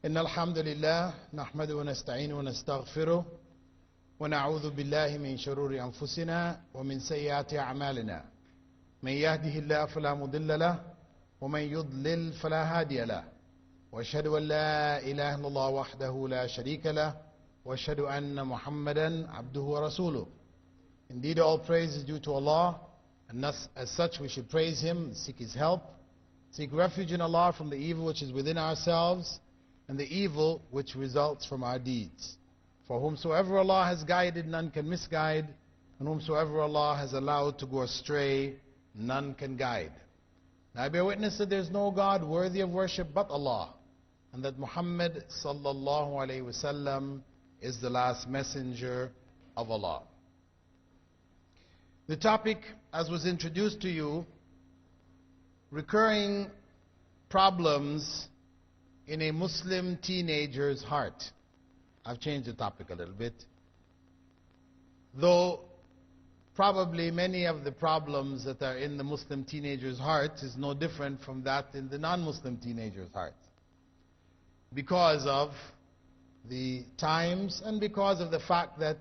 إن الحمد لله نحمده ونستعينه ونستغفره ونعوذ بالله من شرور أنفسنا ومن سيئات أعمالنا من يهده الله فلا مضل له ومن يضلل فلا هادي له وأشهد أن لا إله إلا الله وحده لا شريك له وأشهد أن محمدا عبده ورسوله. Indeed, all praise is due to Allah, and thus, as such we should praise Him, seek His help, seek refuge in Allah from the evil which is within ourselves and the evil which results from our deeds. For whomsoever Allah has guided, none can misguide, and whomsoever Allah has allowed to go astray, none can guide. Now I bear witness that there is no God worthy of worship but Allah, and that Muhammad sallallahu alayhi wasallam is the last messenger of Allah. The topic, as was introduced to you, recurring problems in a Muslim teenager's heart. I've changed the topic a little bit. Though probably many of the problems that are in the Muslim teenager's heart is no different from that in the non-Muslim teenager's heart, because of the times and because of the fact that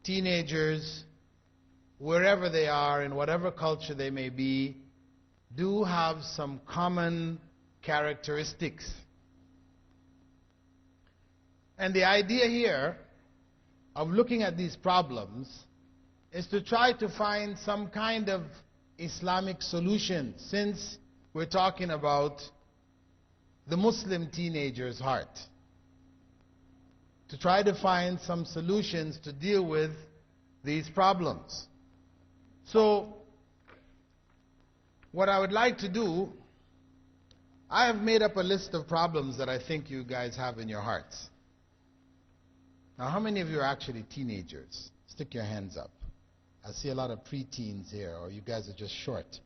teenagers, wherever they are, in whatever culture they may be, do have some common characteristics. And the idea here of looking at these problems is to try to find some kind of Islamic solution, since we're talking about the Muslim teenager's heart. To try to find some solutions to deal with these problems. So, what I would like to do, I have made up a list of problems that I think you guys have in your hearts. Now, how many of you are actually teenagers? Stick your hands up. I see a lot of preteens here, or you guys are just short.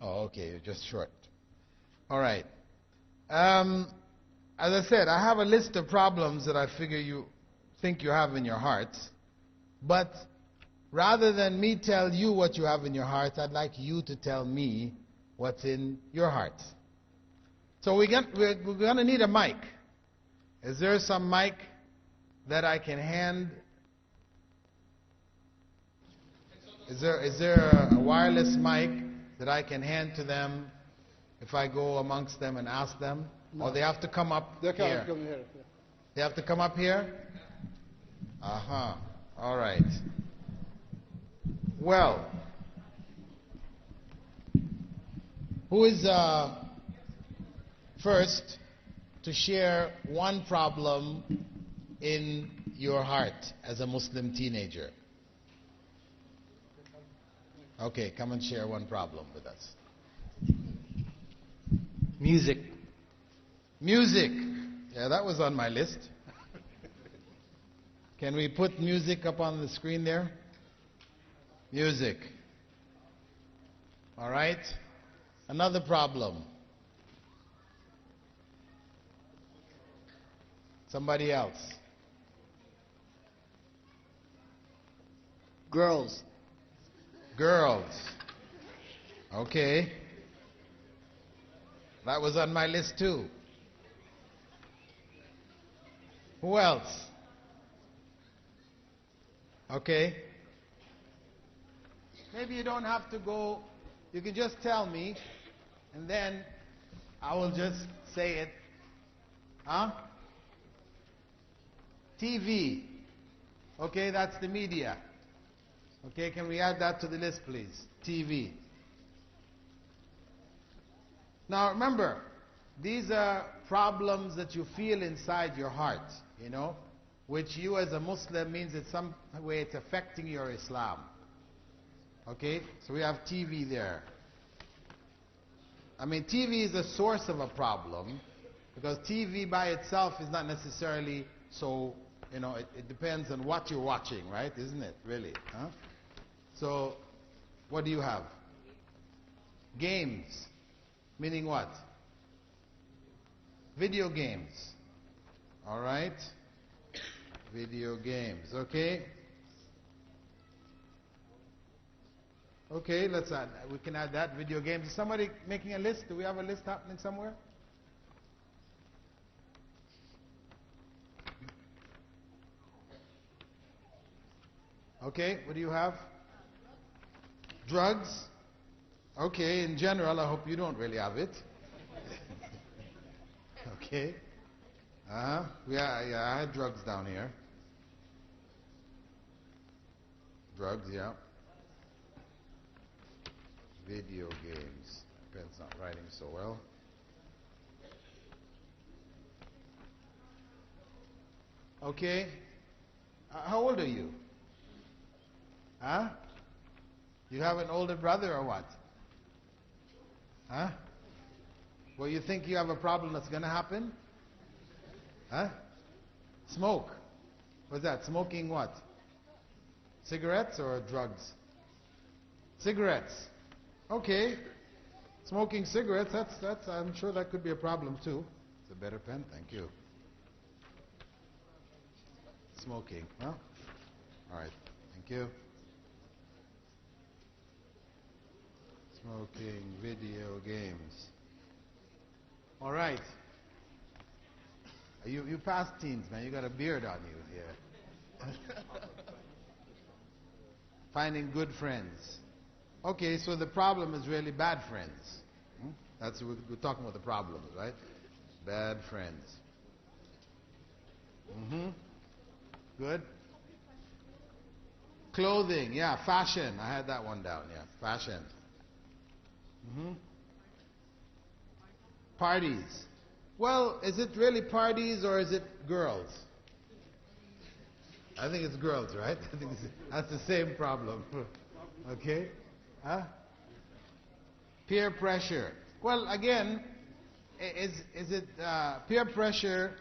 Oh, okay, you're just short. All right. As I said, I have a list of problems that I figure you think you have in your hearts, but rather than me tell you what you have in your heart, I'd like you to tell me what's in your heart. So we're going to need a mic. Is there some mic that I can hand? Is there a wireless mic that I can hand to them if I go amongst them and ask them? No. Or they have to come up here? Come here. They have to come up here? Uh-huh. All right. Well, who is first to share one problem in your heart as a Muslim teenager? Okay, come and share one problem with us. Music. Music. Yeah, that was on my list. Can we put music up on the screen there? Music. All right. Another problem. Somebody else. Girls. Girls. Okay. That was on my list too. Who else? Okay. Maybe you don't have to go, you can just tell me, and then I will just say it. Huh? TV. Okay, that's the media. Okay, can we add that to the list, please? TV. Now remember, these are problems that you feel inside your heart, you know, which you as a Muslim means that some way it's affecting your Islam. Okay, so we have TV there. I mean, TV is a source of a problem, because TV by itself is not necessarily so, you know, it depends on what you're watching, right? Isn't it, really? Huh? So, what do you have? Games. Meaning what? Video games. All right? Video games, okay? Okay, let's add, we can add that, video games. Is somebody making a list? Do we have a list happening somewhere? Okay, what do you have? Drugs? Okay, in general, I hope you don't really have it. Okay. Yeah, I had drugs down here. Drugs, yeah. Video games. Pen's not writing so well. Okay. How old are you? Huh? You have an older brother or what? Huh? Well, you think you have a problem that's going to happen? Huh? Smoke. What's that? Smoking what? Cigarettes or drugs? Cigarettes. Okay. Smoking cigarettes, that's, I'm sure that could be a problem too. It's a better pen, thank you. Smoking, huh? All right, thank you. Smoking, video games. All right. You past teens, man. You got a beard on you here. Finding good friends. Okay, so the problem is really bad friends. That's what we're talking about, the problems, right? Bad friends. Good. Clothing, yeah, fashion. I had that one down, yeah, fashion. Parties. Well, is it really parties or is it girls? I think it's girls, right? I think that's the same problem. Okay? Huh? Peer pressure. Well, again, is it peer pressure?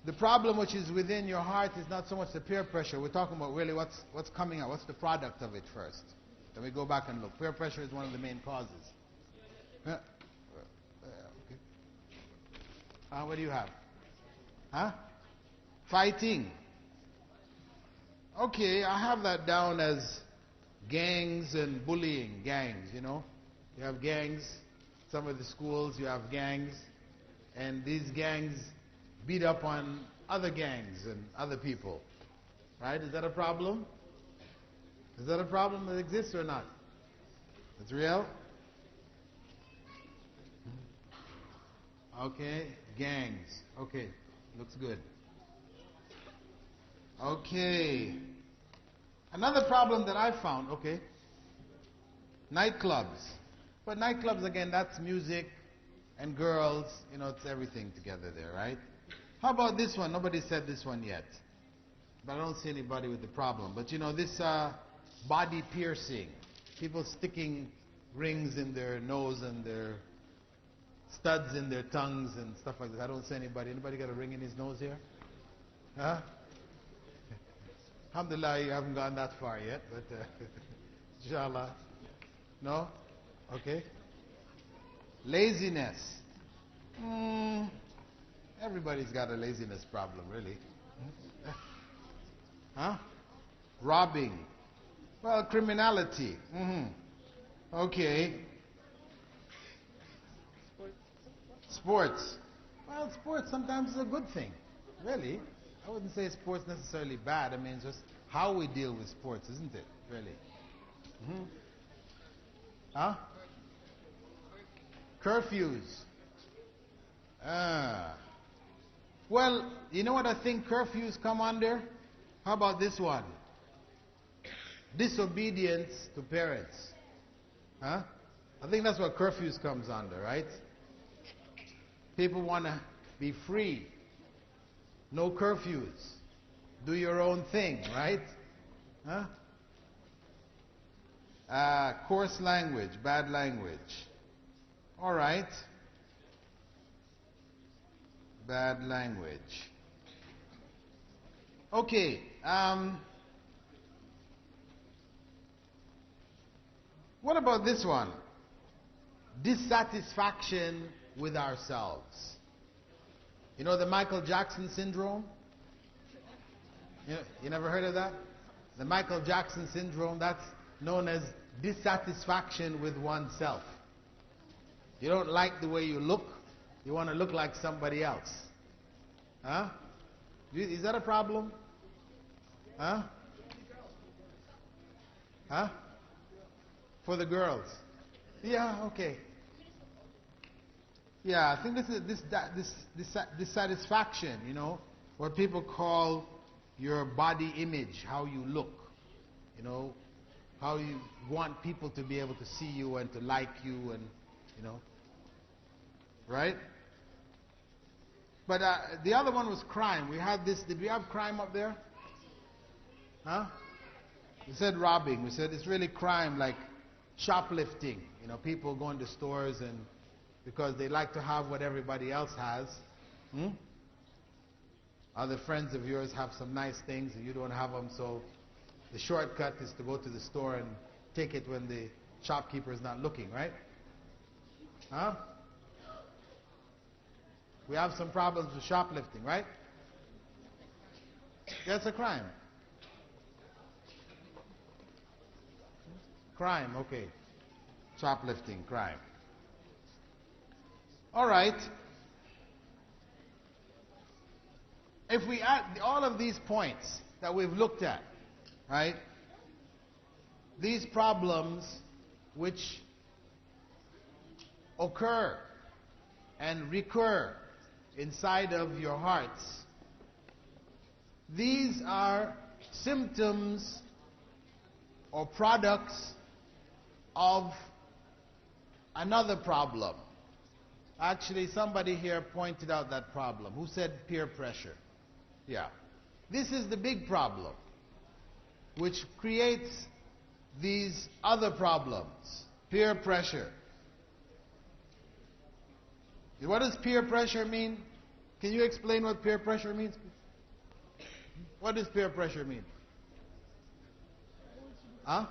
The problem which is within your heart is not so much the peer pressure. We're talking about really what's coming out. What's the product of it first? Then we go back and look. Peer pressure is one of the main causes. Okay. What do you have? Huh? Fighting. Okay, I have that down as gangs and bullying. Gangs, you know. You have gangs. Some of the schools, you have gangs. And these gangs beat up on other gangs and other people. Right? Is that a problem? Is that a problem that exists or not? It's real? Okay, gangs. Okay, looks good. Okay. Another problem that I found, okay, nightclubs. But nightclubs, again, that's music and girls, you know, it's everything together there, right? How about this one? Nobody said this one yet. But I don't see anybody with the problem. But you know, this body piercing. People sticking rings in their nose and their studs in their tongues and stuff like that. I don't see anybody. Anybody got a ring in his nose here? Huh? Alhamdulillah, you haven't gone that far yet, but inshallah. No? Okay. Laziness. Everybody's got a laziness problem, really. Huh? Robbing. Well, criminality. Okay. Sports. Well, sports sometimes is a good thing. Really. I wouldn't say sports necessarily bad. I mean, it's just how we deal with sports, isn't it? Really. Huh? Curfews. Well, you know what I think curfews come under? How about this one? Disobedience to parents. Huh? I think that's what curfews comes under, right? People want to be free. No curfews. Do your own thing, right? Huh? Coarse language, bad language. All right. Bad language. Okay. What about this one? Dissatisfaction with ourselves. You know the Michael Jackson syndrome? You never heard of that? The Michael Jackson syndrome, that's known as dissatisfaction with oneself. You don't like the way you look. You want to look like somebody else. Huh? Is that a problem? Huh? Huh? For the girls. Yeah, okay. Yeah, I think this is dissatisfaction, you know, what people call your body image, how you look, you know, how you want people to be able to see you and to like you, and you know, right? But the other one was crime. We had this. Did we have crime up there? Huh? We said robbing. We said it's really crime, like shoplifting. You know, people going to stores and because they like to have what everybody else has. Other friends of yours have some nice things and you don't have them, so the shortcut is to go to the store and take it when the shopkeeper is not looking, right? Huh? We have some problems with shoplifting, right? That's a crime. Crime, okay. Shoplifting, crime. All right. If we add all of these points that we've looked at, right? These problems which occur and recur inside of your hearts, these are symptoms or products of another problem. Actually, somebody here pointed out that problem. Who said peer pressure? Yeah. This is the big problem, which creates these other problems. Peer pressure. What does peer pressure mean? Can you explain what peer pressure means? What does peer pressure mean? Huh?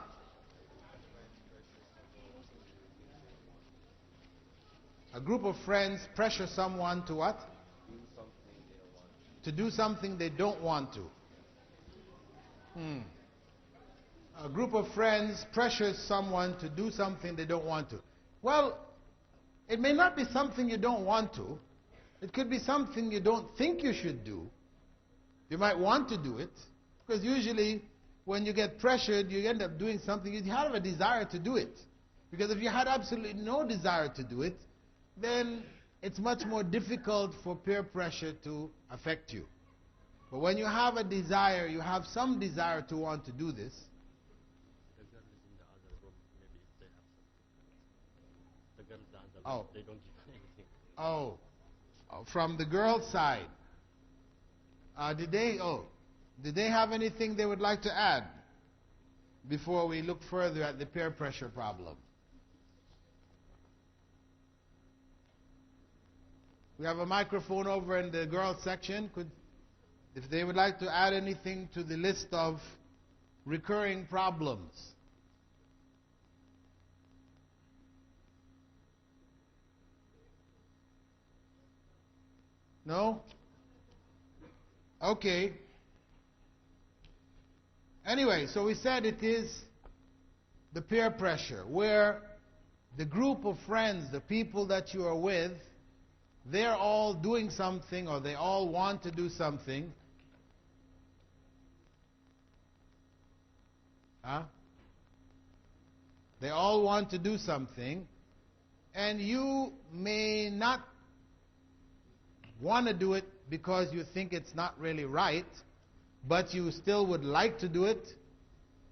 A group of friends pressure someone to what? To do something they don't want to. A group of friends pressures someone to do something they don't want to. Well, it may not be something you don't want to. It could be something you don't think you should do. You might want to do it. Because usually when you get pressured, you end up doing something. You have a desire to do it. Because if you had absolutely no desire to do it, then it's much more difficult for peer pressure to affect you. But when you have a desire, you have some desire to want to do this. The girl is in the other room. Maybe if they have something. The girls are in the room. They don't give anything. Oh, from the girls' side. Did they have anything they would like to add before we look further at the peer pressure problem? We have a microphone over in the girls section. If they would like to add anything to the list of recurring problems. No? Okay. Anyway, so we said it is the peer pressure, where the group of friends, the people that you are with, they're all doing something, or they all want to do something. Huh? They all want to do something, and you may not want to do it because you think it's not really right, but you still would like to do it,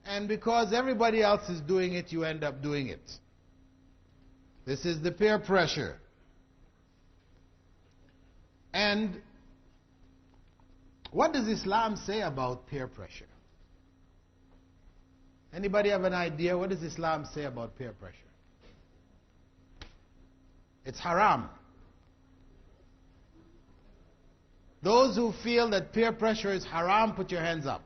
and because everybody else is doing it, you end up doing it. This is the peer pressure. And what does Islam say about peer pressure? Anybody have an idea? What does Islam say about peer pressure? It's haram. Those who feel that peer pressure is haram, put your hands up.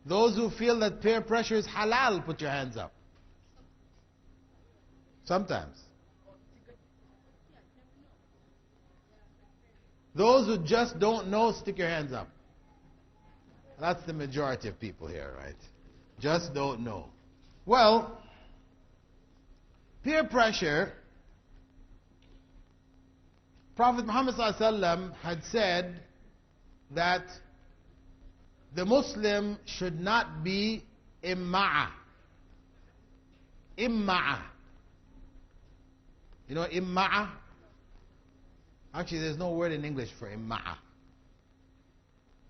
Those who feel that peer pressure is halal, put your hands up. Sometimes. Those who just don't know, stick your hands up. That's the majority of people here, right? Just don't know. Well, peer pressure, Prophet Muhammad ﷺ had said that the Muslim should not be imma'a. Imma'a. You know imma'a? Actually, there's no word in English for imma'a.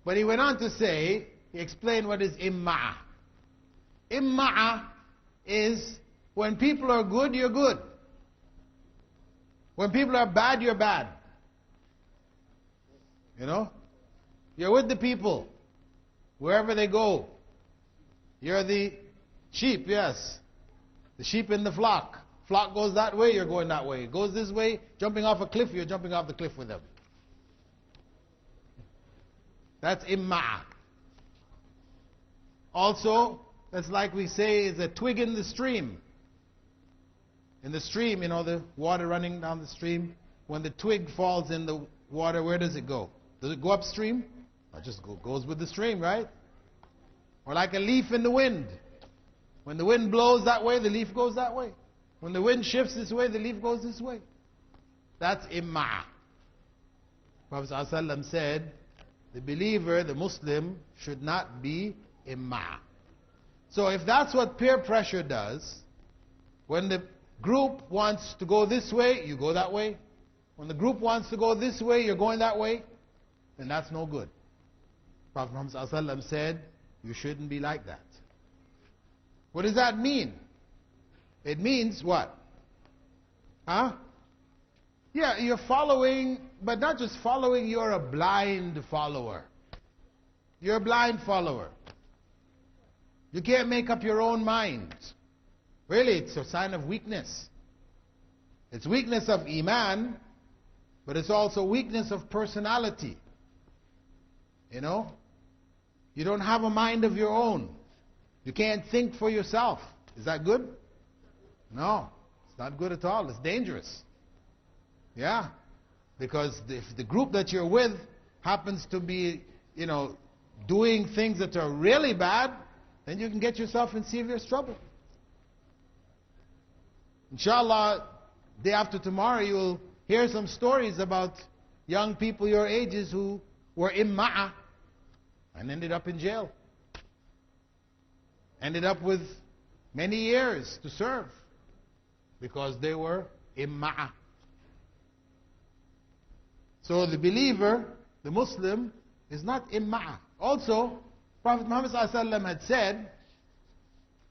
But he went on to say, he explained what is imma'a. Imma'a is when people are good, you're good. When people are bad, you're bad. You know? You're with the people. Wherever they go. You're the sheep, yes. The sheep in the flock. Flock goes that way, you're going that way. It goes this way, jumping off a cliff, you're jumping off the cliff with them. That's imma'a. Also, that's like we say, is a twig in the stream. In the stream, you know, the water running down the stream. When the twig falls in the water, where does it go? Does it go upstream? It just goes with the stream, right? Or like a leaf in the wind. When the wind blows that way, the leaf goes that way. When the wind shifts this way, the leaf goes this way. That's imma'a. Prophet ﷺ said, the believer, the Muslim, should not be imma'a. So if that's what peer pressure does, when the group wants to go this way, you go that way. When the group wants to go this way, you're going that way, then that's no good. Prophet Muhammad ﷺ said, you shouldn't be like that. What does that mean? It means what? Huh? Yeah, you're following, but not just following, you're a blind follower. You're a blind follower. You can't make up your own mind. Really, it's a sign of weakness. It's weakness of iman, but it's also weakness of personality. You know? You don't have a mind of your own. You can't think for yourself. Is that good? No, it's not good at all. It's dangerous. Yeah, because if the group that you're with happens to be, you know, doing things that are really bad, then you can get yourself in serious trouble. Inshallah, day after tomorrow, you'll hear some stories about young people your ages who were imma'a and ended up in jail. Ended up with many years to serve because they were imma'a. So the believer, the Muslim, is not imma'a. Also, Prophet Muhammad ﷺ had said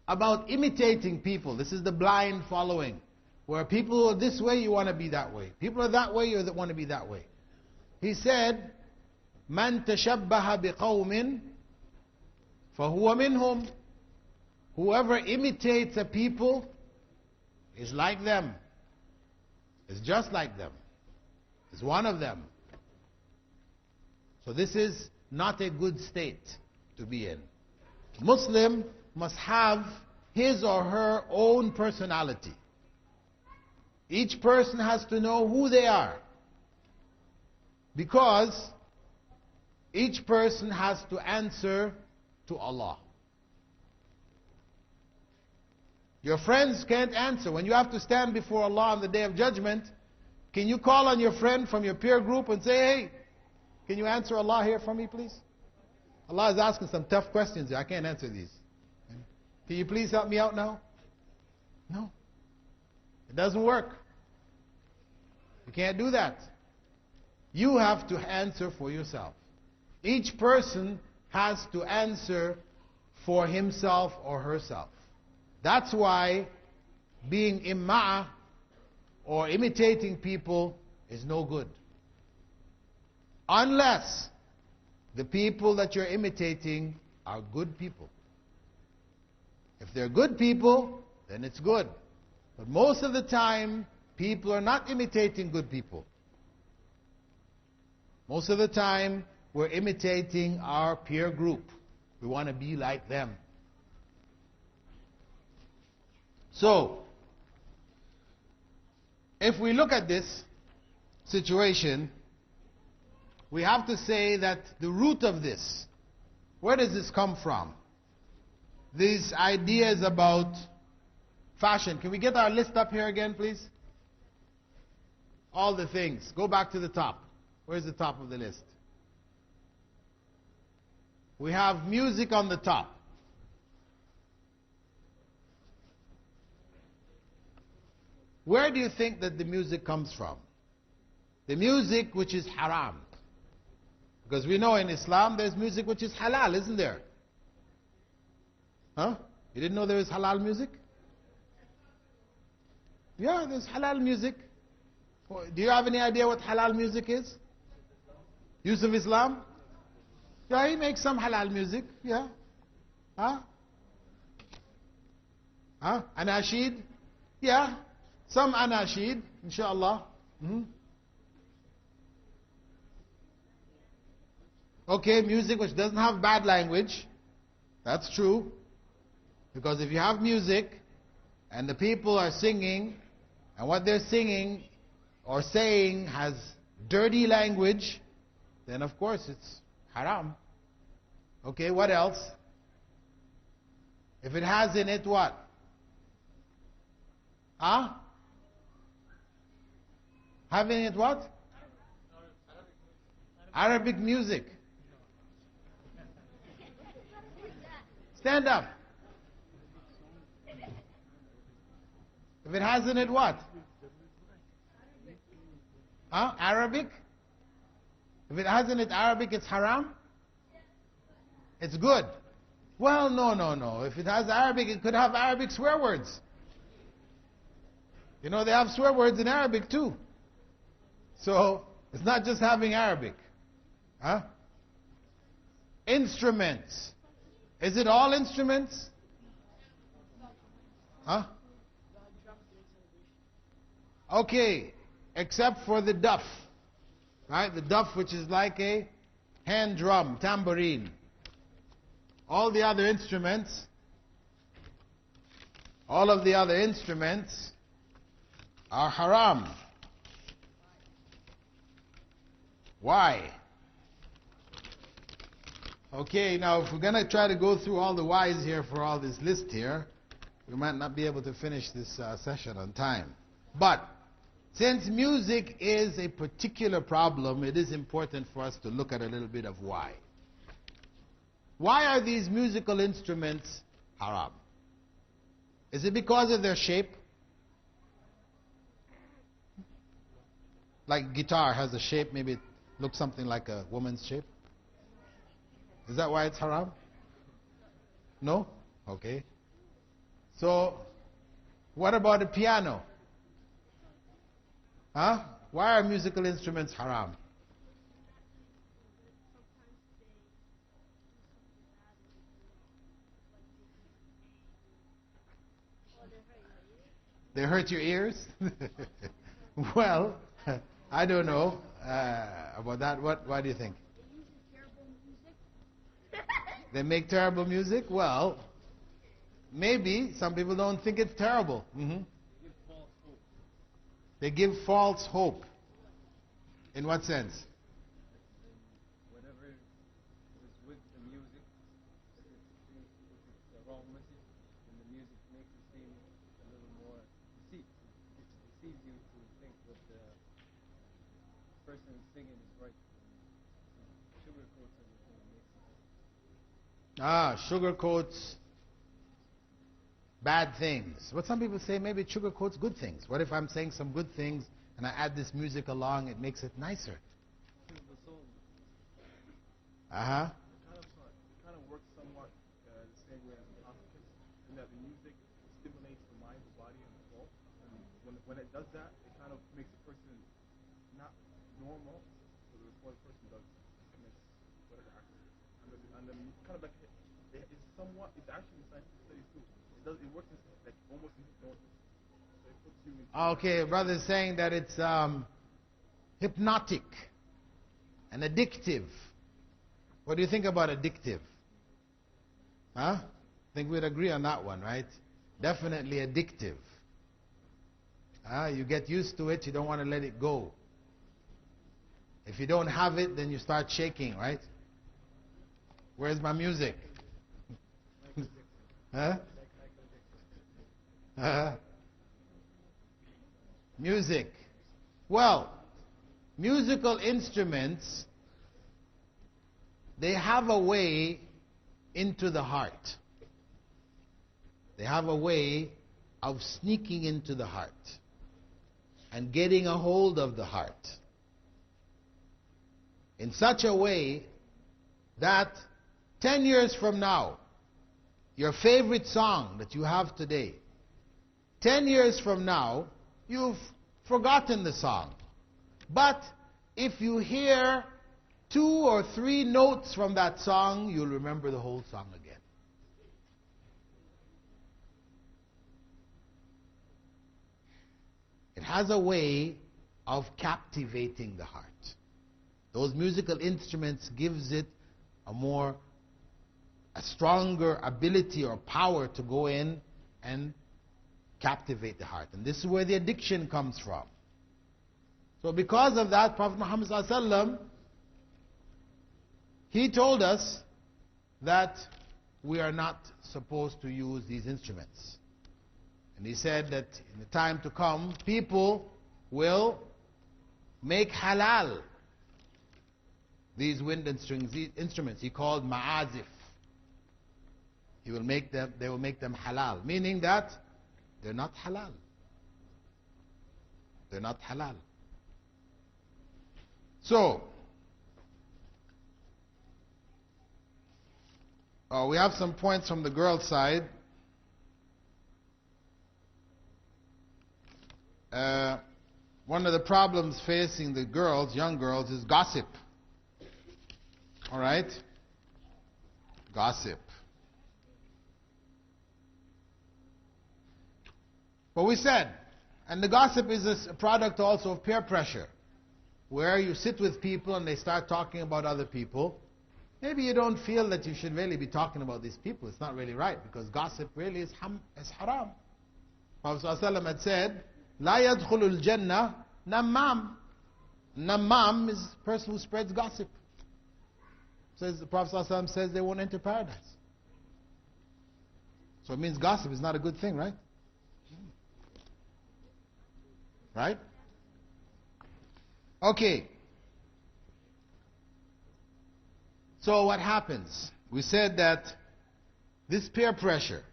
about imitating people. This is the blind following. Where people are this way, you want to be that way. People are that way, you want to be that way. He said, مَنْ تَشَبَّهَ بِقَوْمٍ فَهُوَ مِنْهُمْ. Whoever imitates a people is like them. Is just like them. Is one of them. So this is not a good state to be in. Muslim must have his or her own personality. Each person has to know who they are. Because each person has to answer to Allah. Your friends can't answer. When you have to stand before Allah on the Day of Judgment, can you call on your friend from your peer group and say, hey, can you answer Allah here for me, please? Allah is asking some tough questions here. I can't answer these. Can you please help me out now? No. It doesn't work. You can't do that. You have to answer for yourself. Each person has to answer for himself or herself. That's why being imma'a or imitating people is no good. Unless the people that you're imitating are good people. If they're good people, then it's good. But most of the time, people are not imitating good people. Most of the time, we're imitating our peer group. We want to be like them. So, if we look at this situation, we have to say that the root of this, where does this come from? These ideas about fashion. Can we get our list up here again, please? All the things. Go back to the top. Where's the top of the list? We have music on the top. Where do you think that the music comes from? The music which is haram. Because we know in Islam there's music which is halal, isn't there? Huh? You didn't know there was halal music? Yeah, there's halal music. Do you have any idea what halal music is? Yusuf Islam? Yeah, he makes some halal music. Yeah. Huh? Huh? Anashid? Yeah. Some anashid, inshallah. Okay, music which doesn't have bad language. That's true. Because if you have music and the people are singing and what they're singing or saying has dirty language, then of course it's haram. Okay, what else? If it has in it what? Huh? Having it what? Arabic music. Stand up. If it has in it what? Huh? Arabic? If it has in it Arabic, it's haram? It's good. Well, no. If it has Arabic, it could have Arabic swear words. You know, they have swear words in Arabic too. So, it's not just having Arabic. Huh? Instruments. Is it all instruments? Huh? Okay, except for the duff. Right? The duff, which is like a hand drum, tambourine. All the other instruments, all of the other instruments are haram. Why? Okay, now if we're going to try to go through all the whys here for all this list here, we might not be able to finish this session on time. But since music is a particular problem, it is important for us to look at a little bit of why. Why are these musical instruments haram? Is it because of their shape? Like guitar has a shape, maybe it looks something like a woman's shape. Is that why it's haram? No? Okay. So, what about a piano? Huh? Why are musical instruments haram? They hurt your ears? Well, I don't know about that. What do you think? They make terrible music? Well, maybe. Some people don't think it's terrible. They give false hope. In what sense? Whatever is with the music, if it's the wrong message, then the music makes it seem a little more deceit. It deceives you to think that the person singing is right. Sugarcoats everything and makes it. Sugarcoats bad things. What some people say, maybe it sugarcoats good things. What if I'm saying some good things and I add this music along, it makes it nicer? It kind of works somewhat the same way as intoxicants, in that the music stimulates the mind, the body, and the soul. And when it does that, it kind of makes a person not normal. So what a person does commits whatever action. And then kind of like it's somewhat, it's actually in scientific studies too. It works like almost in hypnosis. So it puts you into okay, brother is saying that it's hypnotic and addictive. What do you think about addictive? Huh? I think we'd agree on that one, right? Definitely addictive. You get used to it, you don't want to let it go. If you don't have it, then you start shaking, right? Where's my music? Huh? Music. Well, musical instruments they have a way into the heart. They have a way of sneaking into the heart and getting a hold of the heart in such a way that 10 years from now, your favorite song that you have today, 10 years from now, you've forgotten the song. But if you hear 2 or 3 notes from that song, you'll remember the whole song again. It has a way of captivating the heart. Those musical instruments gives it a stronger ability or power to go in and captivate the heart. And this is where the addiction comes from. So because of that, Prophet Muhammad ﷺ, he told us that we are not supposed to use these instruments. And he said that in the time to come, people will make halal these wind and strings instruments. He called ma'azif. They will make them halal, meaning that they're not halal. They're not halal. So, we have some points from the girls' side. One of the problems facing the girls, young girls, is gossip. All right? Gossip. But we said, and the gossip is a product also of peer pressure, where you sit with people and they start talking about other people. Maybe you don't feel that you should really be talking about these people. It's not really right, because gossip really is haram. Prophet ﷺ had said, لا يدخل الجنة نمام. Namam is a person who spreads gossip. Says the Prophet ﷺ says they won't enter paradise. So it means gossip is not a good thing, right? Right? Okay. So what happens? We said that this peer pressure,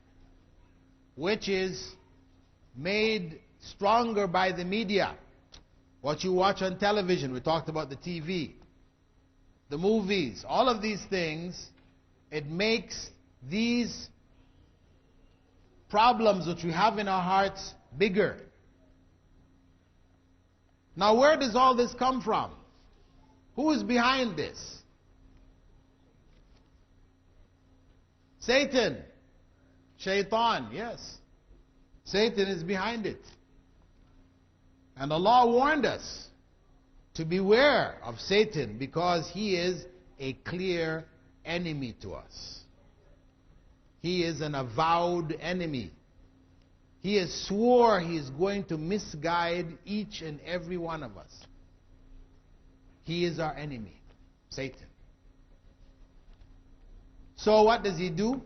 which is made stronger by the media, what you watch on television, we talked about the TV, the movies, all of these things, it makes these problems which we have in our hearts bigger. Now, where does all this come from? Who is behind this? Satan. Shaitan, yes. Satan is behind it. And Allah warned us to beware of Satan, because he is a clear enemy to us. He is an avowed enemy. He has swore he is going to misguide each and every one of us. He is our enemy, Satan. So what does he do?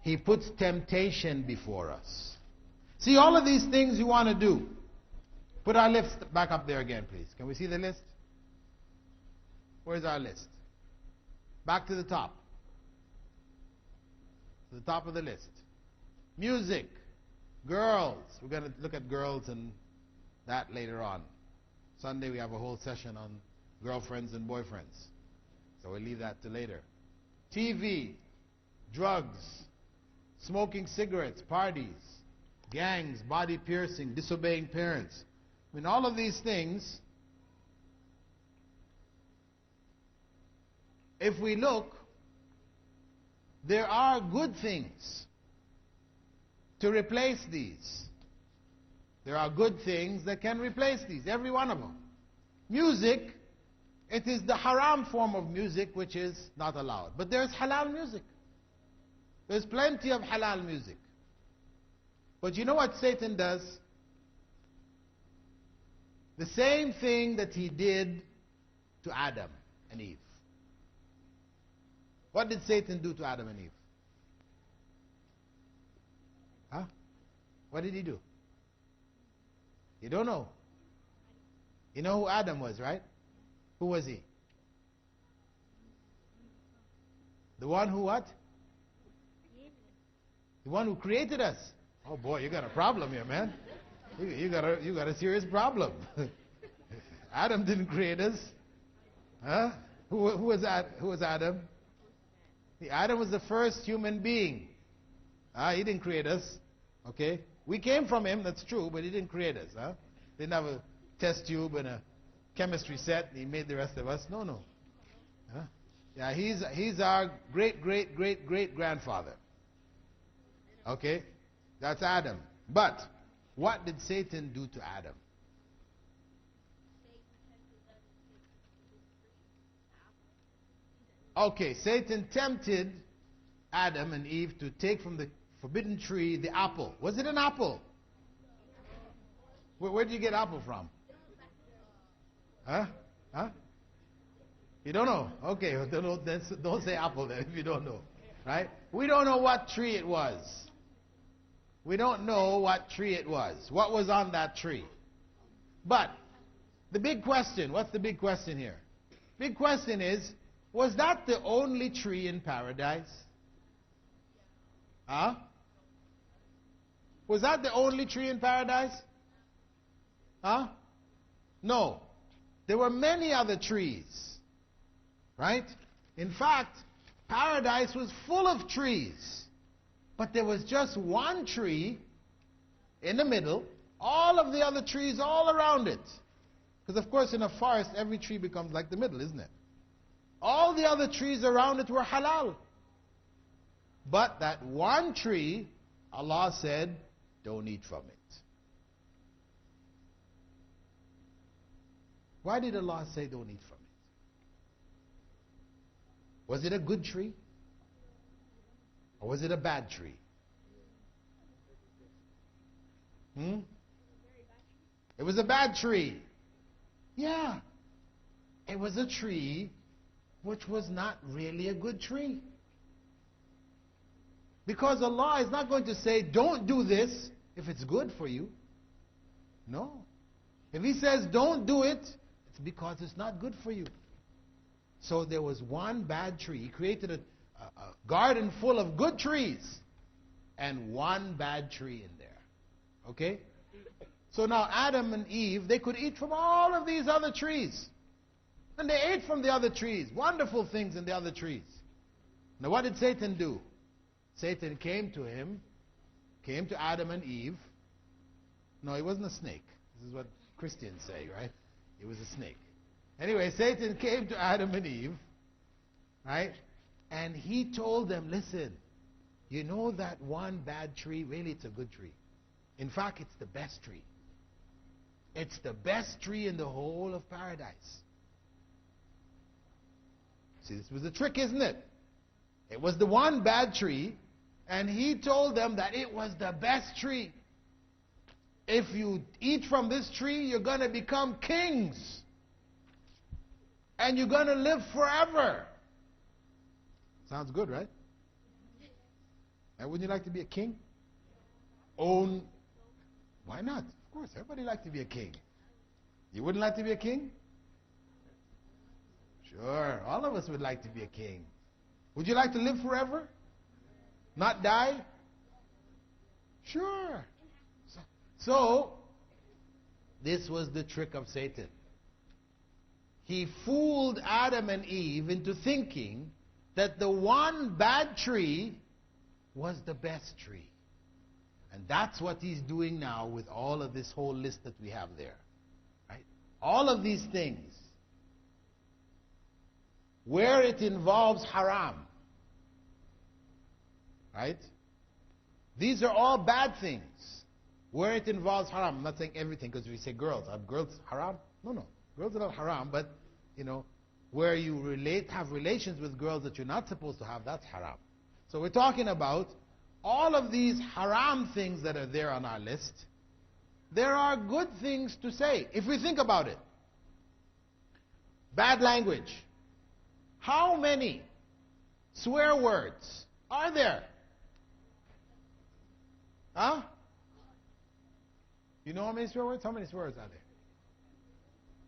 He puts temptation before us. See, all of these things you want to do. Put our list back up there again, please. Can we see the list? Where's our list? Back to the top. To the top of the list. Music. Girls. We're going to look at girls and that later on. Sunday we have a whole session on girlfriends and boyfriends. So we'll leave that to later. TV. Drugs. Smoking cigarettes. Parties. Gangs. Body piercing. Disobeying parents. I mean, all of these things, if we look, there are good things to replace these. There are good things that can replace these, every one of them. Music, it is the haram form of music which is not allowed. But there's halal music. There's plenty of halal music. But you know what Satan does? The same thing that he did to Adam and Eve. What did Satan do to Adam and Eve? Huh? What did he do? You don't know. You know who Adam was, right? Who was he? The one who what? The one who created us. Oh boy, you got a problem here, man. You got a serious problem. Adam didn't create us. Huh? Who was that? Who was Adam? Adam was the first human being. He didn't create us. Okay? We came from him, that's true, but he didn't create us. Didn't have a test tube and a chemistry set, and he made the rest of us. No. Yeah, he's our great grandfather. Okay? That's Adam. But what did Satan do to Adam? Okay, Satan tempted Adam and Eve to take from the forbidden tree the apple. Was it an apple? Where did you get apple from? Huh? You don't know? Okay, don't say apple then if you don't know. Right? We don't know what tree it was. We don't know what tree it was. What was on that tree? But the big question, what's the big question here? Big question is, was that the only tree in paradise? Was that the only tree in paradise? No. There were many other trees. Right? In fact, paradise was full of trees. But there was just one tree in the middle, all of the other trees all around it. Because of course in a forest every tree becomes like the middle, isn't it? All the other trees around it were halal. But that one tree, Allah said, don't eat from it. Why did Allah say don't eat from it? Was it a good tree? Or was it a bad tree? It was a bad tree. Yeah. It was a tree which was not really a good tree. Because Allah is not going to say, don't do this if it's good for you. No. If He says, don't do it, it's because it's not good for you. So there was one bad tree. He created a garden full of good trees and one bad tree in there. Okay? So now Adam and Eve, they could eat from all of these other trees. And they ate from the other trees. Wonderful things in the other trees. Now what did Satan do? Satan came to Adam and Eve. No, he wasn't a snake. This is what Christians say, right? He was a snake. Anyway, Satan came to Adam and Eve, right? And he told them, listen, you know that one bad tree, really it's a good tree. In fact, it's the best tree. It's the best tree in the whole of paradise. See, this was a trick, isn't it? It was the one bad tree, and he told them that it was the best tree. If you eat from this tree, you're going to become kings. And you're going to live forever. Sounds good, right? And wouldn't you like to be a king? Why not? Of course, everybody likes to be a king. You wouldn't like to be a king? Sure, all of us would like to be a king. Would you like to live forever? Not die? Sure. So, this was the trick of Satan. He fooled Adam and Eve into thinking that the one bad tree was the best tree. And that's what he's doing now with all of this whole list that we have there. Right? All of these things, where it involves haram, right? These are all bad things. Where it involves haram. I'm not saying everything, because we say girls. Are girls haram? No. Girls are not haram, but, where you have relations with girls that you're not supposed to have, that's haram. So we're talking about all of these haram things that are there on our list. There are good things to say, if we think about it. Bad language. How many swear words are there? Huh? You know how many swear words? How many swear words are there?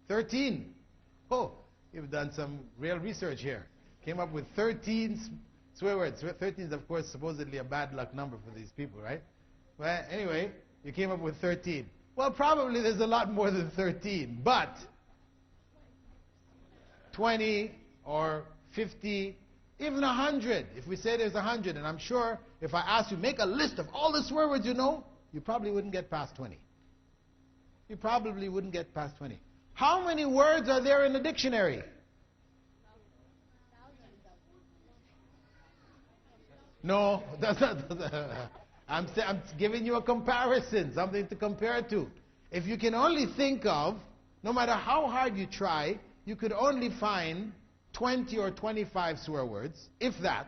13. Oh, you've done some real research here. Came up with 13 Swear words. 13 is, of course, supposedly a bad luck number for these people, right? Well, anyway, you came up with 13. Well, probably there's a lot more than 13, but 20 or 50, even 100. If we say there's 100, and I'm sure if I asked you, make a list of all the swear words you know, you probably wouldn't get past 20. You probably wouldn't get past 20. How many words are there in the dictionary? No, that's not. I'm giving you a comparison, something to compare to. If you can only think of, no matter how hard you try, you could only find 20 or 25 swear words, if that.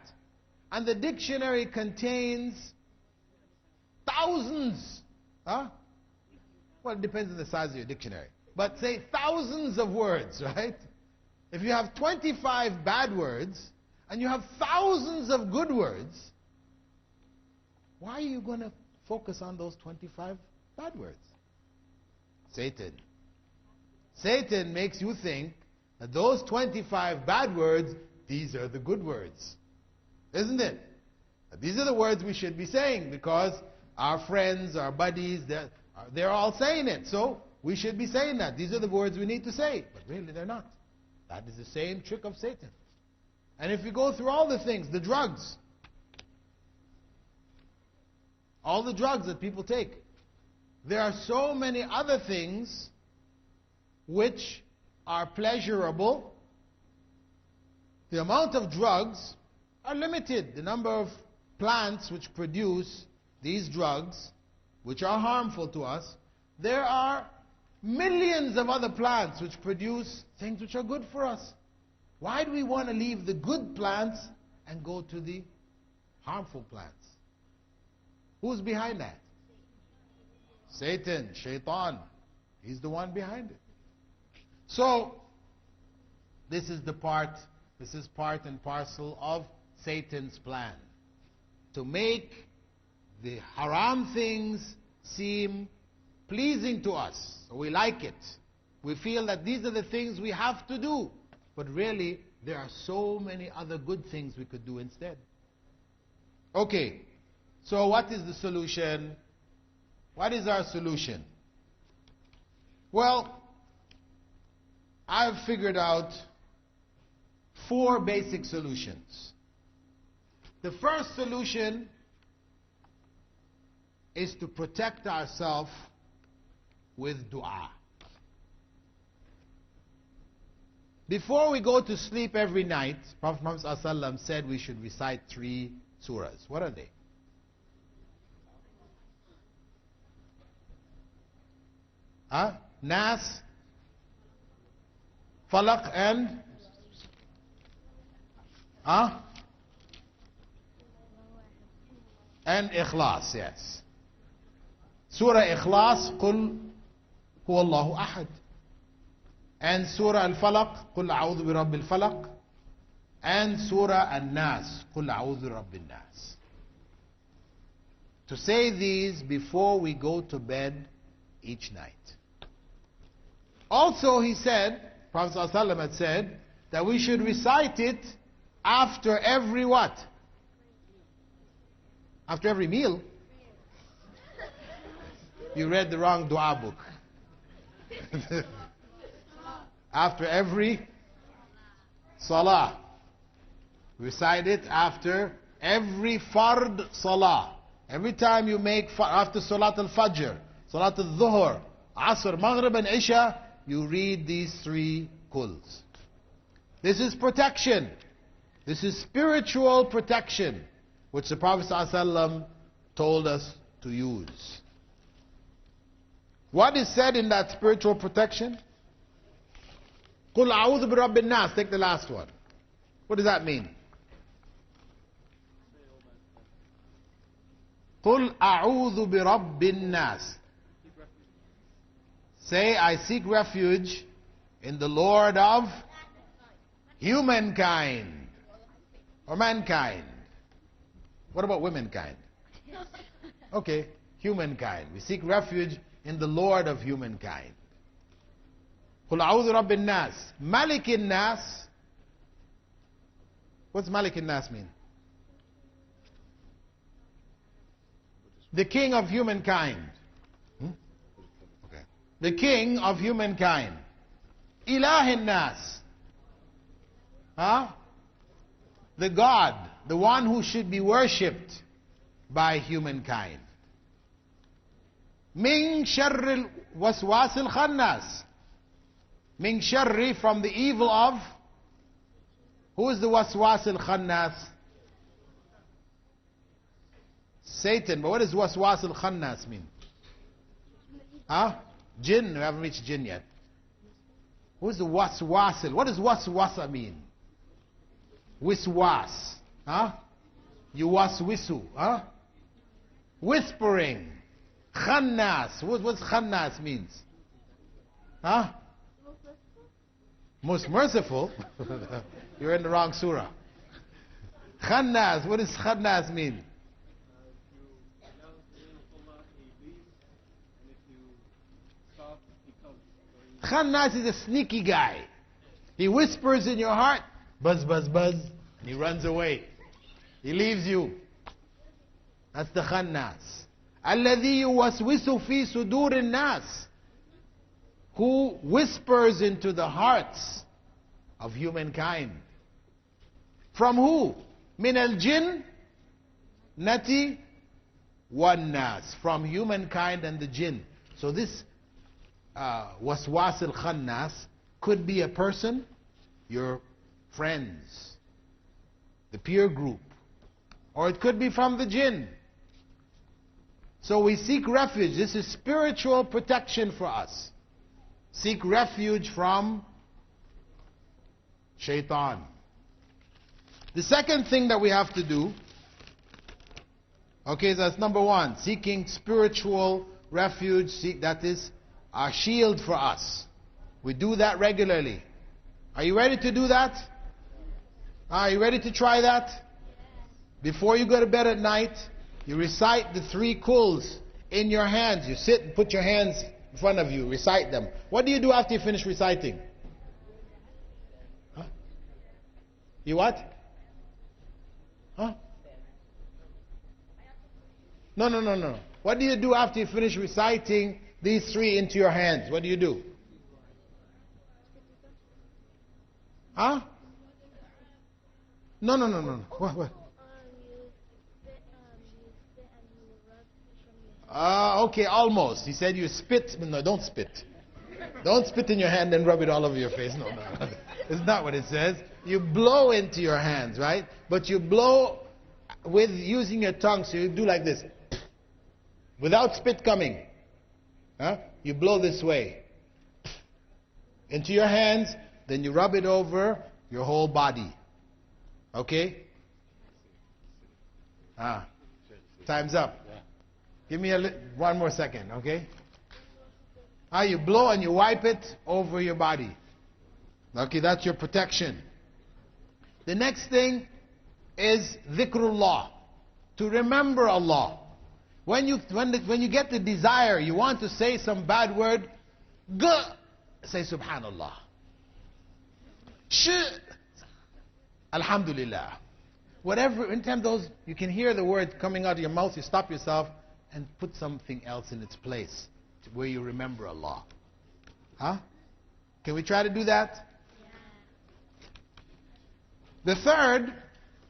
And the dictionary contains thousands. Huh? Well, it depends on the size of your dictionary. But say thousands of words, right? If you have 25 bad words, and you have thousands of good words, why are you going to focus on those 25 bad words? Satan. Satan makes you think that those 25 bad words, these are the good words. Isn't it? These are the words we should be saying because our friends, our buddies, they're all saying it. So we should be saying that. These are the words we need to say. But really they're not. That is the same trick of Satan. And if you go through all the things, the drugs, all the drugs that people take, there are so many other things which are pleasurable. The amount of drugs are limited. The number of plants which produce these drugs, which are harmful to us, there are millions of other plants which produce things which are good for us. Why do we want to leave the good plants and go to the harmful plants? Who's behind that? Satan, Shaitan. He's the one behind it. So, this is part and parcel of Satan's plan. To make the haram things seem pleasing to us. So we like it. We feel that these are the things we have to do. But really, there are so many other good things we could do instead. Okay, so what is the solution? What is our solution? Well, I've figured out 4 basic solutions. The first solution is to protect ourselves with dua. Before we go to sleep every night, Prophet Muhammad ﷺ said we should recite 3 surahs. What are they? Nas, Falaq and Ikhlas, yes. Surah Ikhlas, Qul Huwallahu Ahad. And Surah Al-Falaq, Qul A'udhu bi Rabbil Falaq. And Surah An-Nas, Qul A'udhu bi Rabbin Nas. To say these before we go to bed each night. Also he said, Prophet ﷺ had said, that we should recite it after every what? After every meal. You read the wrong dua book. After every salah. Recite it after every fard salah. Every time you make, after Salat al-Fajr, Salat al-Dhuhr, Asr, Maghrib and Isha, you read these 3 quls. This is protection. This is spiritual protection, which the Prophet ﷺ told us to use. What is said in that spiritual protection? Qul a'udhu bi Rabbin Nas. Take the last one. What does that mean? Qul a'udhu bi Rabbin Nas. Say, I seek refuge in the Lord of humankind. Or mankind. What about womankind? Okay, humankind. We seek refuge in the Lord of humankind. Qul a'udhu Rabbin Nas. Malikin Nas. What's Malikin Nas mean? The king of humankind. Okay. The king of humankind. Ilahin nas. Huh? The God, the one who should be worshipped by humankind. Min sharri waswas al-khannas. Min sharri, from the evil of. Who is the waswas al-khannas? Satan. But what does waswas al-khannas mean? Huh? Jinn. We haven't reached jinn yet. Who's the waswasil? What does waswasa mean? Wiswas. Huh? You waswisu. Huh? Whispering. Khannas. What's khannas means? Huh? Most merciful. You're in the wrong surah. Khannas. What does khannas mean? Khannas is a sneaky guy. He whispers in your heart, buzz, buzz, buzz, and he runs away. He leaves you. That's the khannas. Alladhi yuwaswisu fi sudur nas, who whispers into the hearts of humankind. From who? Min al-jinn nati wan nas, from humankind and the jinn. So this waswas al-khannas could be a person, your friends, the peer group, or it could be from the jinn. So we seek refuge. This is spiritual protection for us. Seek refuge from shaitan. The second thing that we have to do, okay, that's number one, seeking spiritual refuge. That is a shield for us. We do that regularly. Are you ready to do that? Are you ready to try that? Before you go to bed at night, you recite the 3 kuls in your hands. You sit and put your hands in front of you, recite them. What do you do after you finish reciting? Huh? You what? Huh? No. What do you do after you finish reciting these 3 into your hands? What do you do? Huh? No. What? Okay, almost. He said you spit. No, don't spit. Don't spit in your hand and rub it all over your face. No. It's not what it says. You blow into your hands, right? But you blow with using your tongue. So you do like this. Without spit coming. Huh? You blow this way. Into your hands. Then you rub it over your whole body. Okay? Time's up. Give me one more second, okay? You blow and you wipe it over your body. Okay, that's your protection. The next thing is dhikrullah, to remember Allah. When you get the desire, you want to say some bad word, say subhanallah. Alhamdulillah. Whatever, anytime you can hear the word coming out of your mouth, you stop yourself and put something else in its place where you remember Allah. Huh? Can we try to do that? The third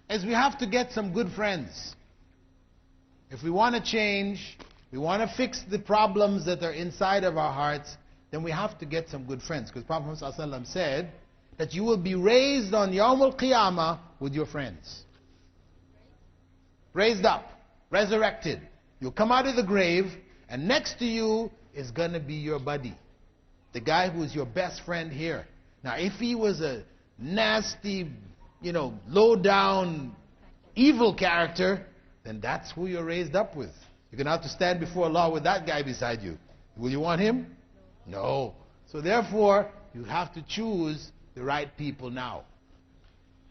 is we have to get some good friends. If we want to change, we want to fix the problems that are inside of our hearts, then we have to get some good friends. Because Prophet Muhammad said that you will be raised on Yawm al-Qiyamah with your friends. Raised up, resurrected. You'll come out of the grave, and next to you is going to be your buddy. The guy who is your best friend here. Now, if he was a nasty, low down, evil character, then that's who you're raised up with. You're going to have to stand before Allah with that guy beside you. Will you want him? No. So therefore, you have to choose the right people now.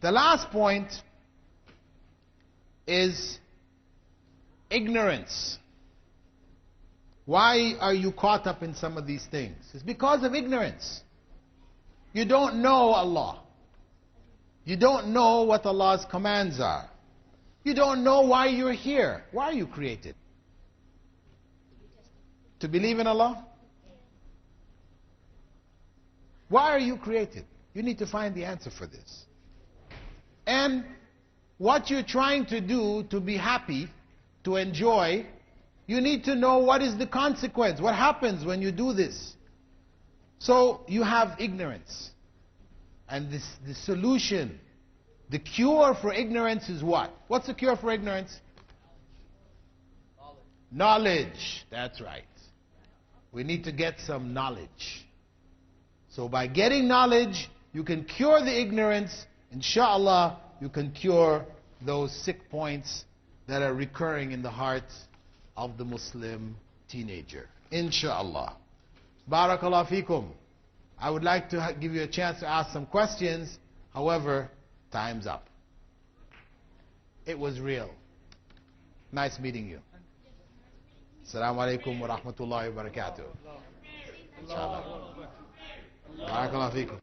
The last point is ignorance. Why are you caught up in some of these things? It's because of ignorance. You don't know Allah. You don't know what Allah's commands are. You don't know why you're here. Why are you created? To believe in Allah? Why are you created? You need to find the answer for this. And what you're trying to do to be happy, to enjoy, you need to know what is the consequence. What happens when you do this? So you have ignorance. And the solution, the cure for ignorance is what? What's the cure for ignorance? Knowledge. That's right. We need to get some knowledge. So by getting knowledge, you can cure the ignorance. Inshallah, you can cure those sick points that are recurring in the heart of the Muslim teenager. Inshallah. Barakallah fikum. I would like to give you a chance to ask some questions. However, time's up. It was real. Nice meeting you. Assalamu alaikum wa rahmatullahi wa barakatuh. Inshallah. Barakallah fikum.